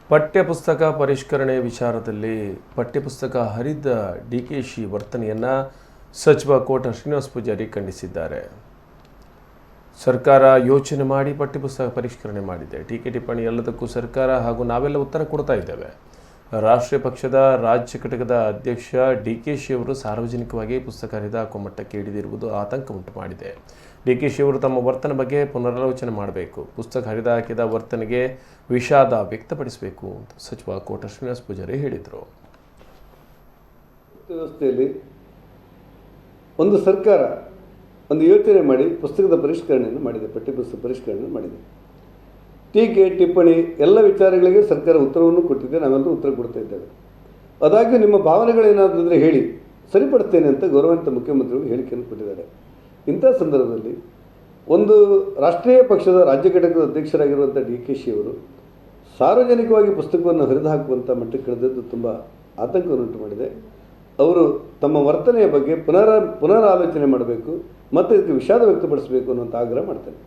ಪಠ್ಯಪುಸ್ತಕ ಪರಿಷ್ಕರಣೆ ವಿಚಾರದಲ್ಲಿ ಪಠ್ಯಪುಸ್ತಕ ಹರಿದ ಡಿಕೆಶಿ ವರ್ತನೆಯನ್ನು ಸಚಿವ ಕೋಟ ಶ್ರೀನಿವಾಸ ಪೂಜಾರಿ ಖಂಡಿಸಿದ್ದಾರೆ. ಸರ್ಕಾರ ಯೋಚನೆ ಮಾಡಿ ಪಠ್ಯಪುಸ್ತಕ ಪರಿಷ್ಕರಣೆ ಮಾಡಿದೆ. ಟೀಕೆ ಟಿಪ್ಪಣಿ ಎಲ್ಲದಕ್ಕೂ ಸರ್ಕಾರ ಹಾಗೂ ನಾವೆಲ್ಲ ಉತ್ತರ ಕೊಡ್ತಾ ಇದ್ದೇವೆ. ರಾಷ್ಟ್ರೀಯ ಪಕ್ಷದ ರಾಜ್ಯ ಘಟಕದ ಅಧ್ಯಕ್ಷ ಡಿಕೆಶಿ ಅವರು ಸಾರ್ವಜನಿಕವಾಗಿ ಪುಸ್ತಕ ಹರಿದ ಮಟ್ಟಕ್ಕೆ ಹಿಡಿದಿರುವುದು ಆತಂಕ ಉಂಟು ಮಾಡಿದೆ. ಡಿಕೆಶಿ ಅವರು ತಮ್ಮ ವರ್ತನೆ ಬಗ್ಗೆ ಪುನರಾಲೋಚನೆ ಮಾಡಬೇಕು. ಪುಸ್ತಕ ಹರಿದು ಹಾಕಿದ ವರ್ತನೆಗೆ ವಿಷಾದ ವ್ಯಕ್ತಪಡಿಸಬೇಕು ಅಂತ ಸಚಿವ ಕೋಟ ಶ್ರೀನಿವಾಸ ಪೂಜಾರಿ ಹೇಳಿದರು. ವ್ಯವಸ್ಥೆಯಲ್ಲಿ ಒಂದು ಸರ್ಕಾರ ಒಂದು ಯೋಚನೆ ಮಾಡಿ ಪುಸ್ತಕದ ಪರಿಷ್ಕರಣೆಯನ್ನು ಮಾಡಿದೆ, ಪಠ್ಯಪುಸ್ತಕ ಪರಿಷ್ಕರಣೆ ಮಾಡಿದೆ. ಟೀಕೆ ಟಿಪ್ಪಣಿ ಎಲ್ಲ ವಿಚಾರಗಳಿಗೆ ಸರ್ಕಾರ ಉತ್ತರವನ್ನು ಕೊಟ್ಟಿದೆ, ನಾವೆಲ್ಲರೂ ಉತ್ತರ ಕೊಡ್ತಾ ಇದ್ದೇವೆ. ಆದಾಗ್ಯೂ ನಿಮ್ಮ ಭಾವನೆಗಳೇನಾದರೆ ಹೇಳಿ ಸರಿಪಡಿಸ್ತೇನೆ ಅಂತ ಗೌರವಾನ್ವಿತ ಮುಖ್ಯಮಂತ್ರಿಗಳು ಹೇಳಿಕೆಯನ್ನು ಕೊಟ್ಟಿದ್ದಾರೆ. ಇಂಥ ಸಂದರ್ಭದಲ್ಲಿ ಒಂದು ರಾಷ್ಟ್ರೀಯ ಪಕ್ಷದ ರಾಜ್ಯ ಘಟಕದ ಅಧ್ಯಕ್ಷರಾಗಿರುವಂಥ ಡಿಕೆಶಿ ಅವರು ಸಾರ್ವಜನಿಕವಾಗಿ ಪುಸ್ತಕವನ್ನು ಹರಿದು ಹಾಕುವಂಥ ಮಟ್ಟಕ್ಕೆ ಇಳಿದದ್ದು ತುಂಬ ಆತಂಕವನ್ನುಂಟು ಮಾಡಿದೆ. ಅವರು ತಮ್ಮ ವರ್ತನೆಯ ಬಗ್ಗೆ ಪುನರಾಲೋಚನೆ ಮಾಡಬೇಕು ಮತ್ತು ಇದಕ್ಕೆ ವಿಷಾದ ವ್ಯಕ್ತಪಡಿಸಬೇಕು ಅನ್ನುವಂಥ ಆಗ್ರಹ ಮಾಡ್ತೇನೆ.